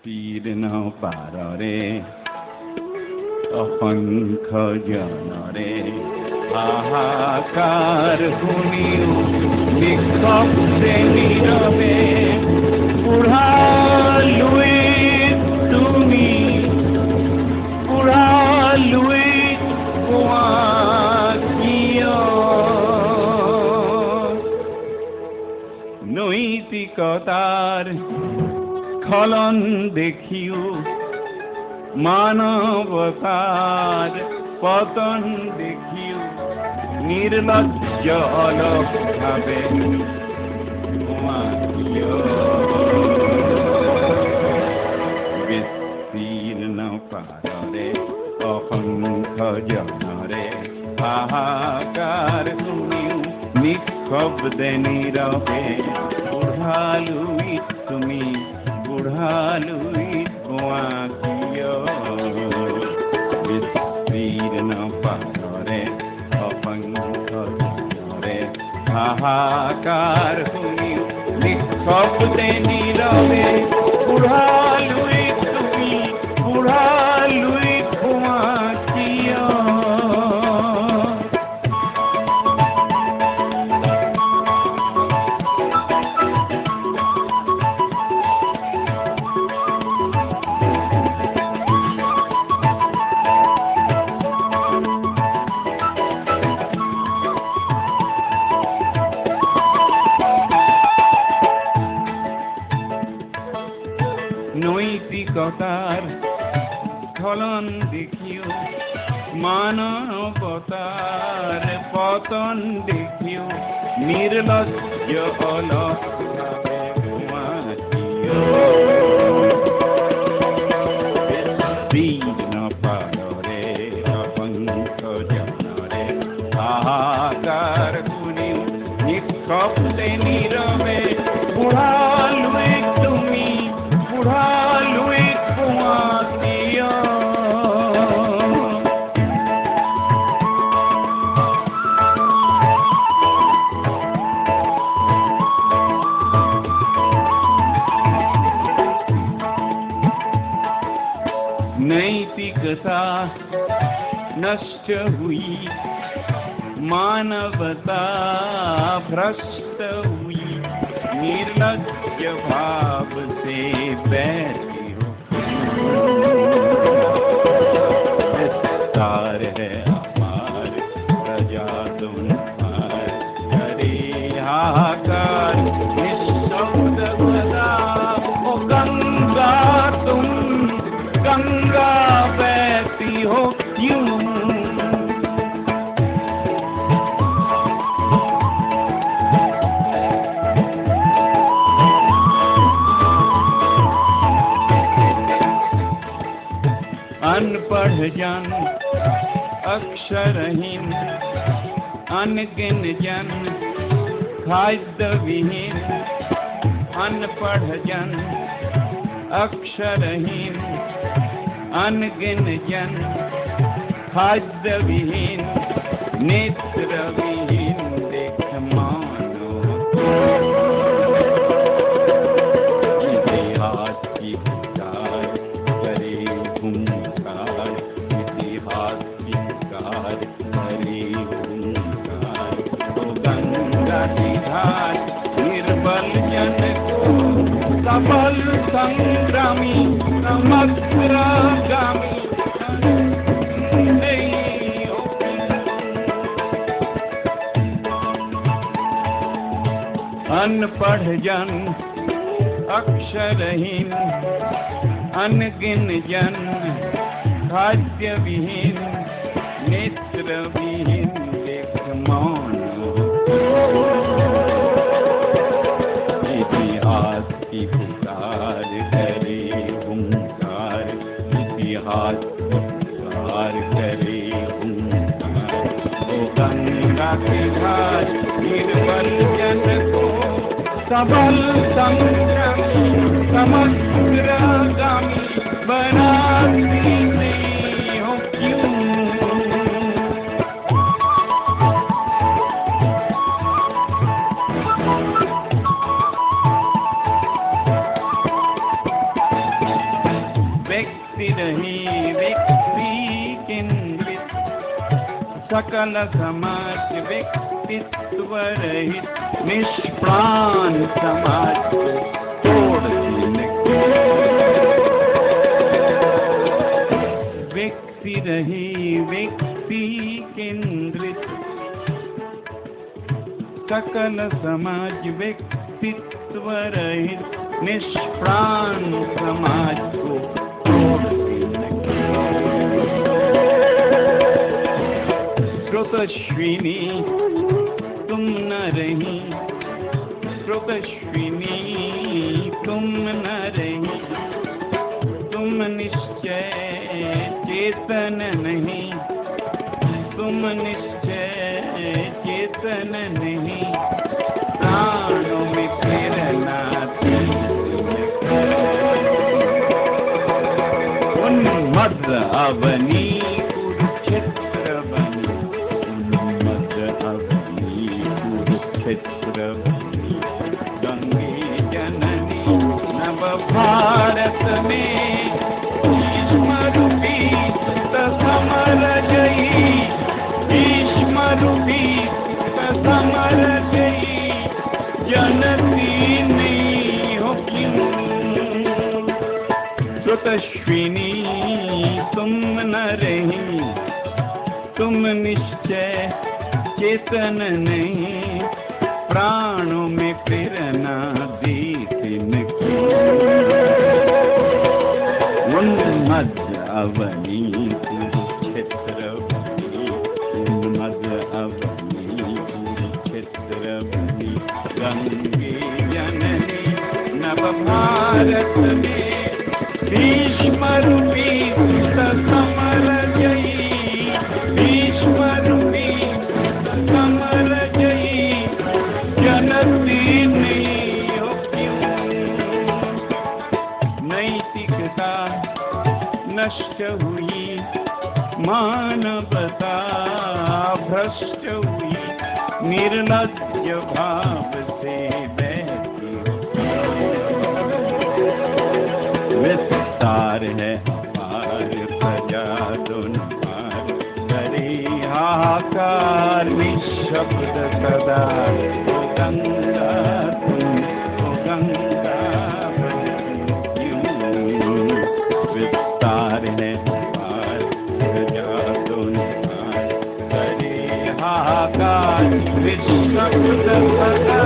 তীর্ণ পাররে অসংখ্য জনরে হাহাকার শুনিও নিঃশব্দে নীরবে বুঢ়ালুই তুমি বুঢ়ালুই কোৱা কিয় নৈতিকতাৰ স্খলন দেখিও মানবতার পতন দেখিও নির্লজ্জ অলক ভাবে বিস্তীর্ণ পাররে অসংখ্য জনরে হাহাকার শুনিও নিঃশব্দে নীরবে বুঢ়ালুই তুমি বুঢ়ালুই কোৱা কিয় বিস্তীৰ্ণ পাৰৰে অসংখ্য জনৰে হাহাকাৰ শুনিও নিঃশব্দে নীৰৱে বুঢ়ালুই তুমি বুঢ়ালুই কোৱা কিয় নৈতিকতার স্খলন দেখিও মানবতার পতন দেখিও নির্লজ্জ অলক ভাবে বিস্তীর্ণ পাররে অসংখ্য জনরে হাহাকার শুনিও নিঃশব্দে নীরবে বুঢ়ালুই তুমি বুঢ়ালুই কোৱা কিয় नैतिकता नष्ट हुई मानवता भ्रष्ट हुई निर्लज्ज भाव से बैठी हो विस्तार है हमार प्रजा तुम्हार करे हाहाकार निःशब्द बदा ओ गंगा तुम गंगा बहती हो क्यों अनपढ़ जन अक्षरहीन अनगिन जन खाद्य विहीन अनपढ़ जन अक्षरहीन अनगिन जन खाद्य विहीन नेत्र विहीन देख मानो इतिहास की पुकार करे हुंकार इतिहास की पुकार करे हुंकार तो गंगा की घाट निर्बल जन को सबल संग्रामी समग्रगामी अनपढ़ जन अक्षरहीन अनगिन जन खाद्य विहीन नेत्र विहीन देख मौन इतिहास की पुकार करे हुंकार इतिहास की पुकार करे हुंकार तो गंगा के घाट निर्बल जन को सबल संग्रामी समग्रगामी बनाती हो क्यों व्यक्ति रही व्यक्ति केंद्रित, सकल समाज व्यक्तित्व रहित, निष्प्राण समाज को तोड़ देने को। व्यक्ति रही व्यक्ति केंद्रित, सकल समाज व्यक्तित्व रहित, निष्प्राण समाज को तोड़ देने को। श्रुतश्विनी तुम न रही, श्रुतश्विनी तुम न रही, तुम निश्चय चेतन नहीं, तुम निश्चय चेतन नहीं, प्राणों में प्रेरणा उन्मद अवनी कुरुक्षेत्र बनी, उन्मद अवनी कुरुक्षेत्र बनी, गंगे जननी नव भारत में भीष्म रूपी समर जयी, भीष्म रूपी समर जयी, जनती नहीं हो क्यों। श्रुतश्विनी तुम न रही, तुम निश्चय चेतन नहीं, प्राणों में प्रेरणा देती नहीं। उन्मद अवनी कुरुक्षेत्र बनी, उन्मद अवनी कुरुक्षेत्र बनी, गंगे जननी नव भारत में भीष्म रूपी समर जयी, भीष्म रूपी समर जयी, जनती नहीं हो क्यों। नैतिकता नष्ट हुई, मानवता भ्रष्ट हुई, निर्लज्ज भाव से बहती विस्तार है अपार, प्रजा दोनों पार करे हाहाकार, निःशब्द सदा ओ गंगा तुम, ओ गंगा क्यों। विस्तार है अपार, प्रजा दोनों पार करे हाहाकार, निःशब्द सदा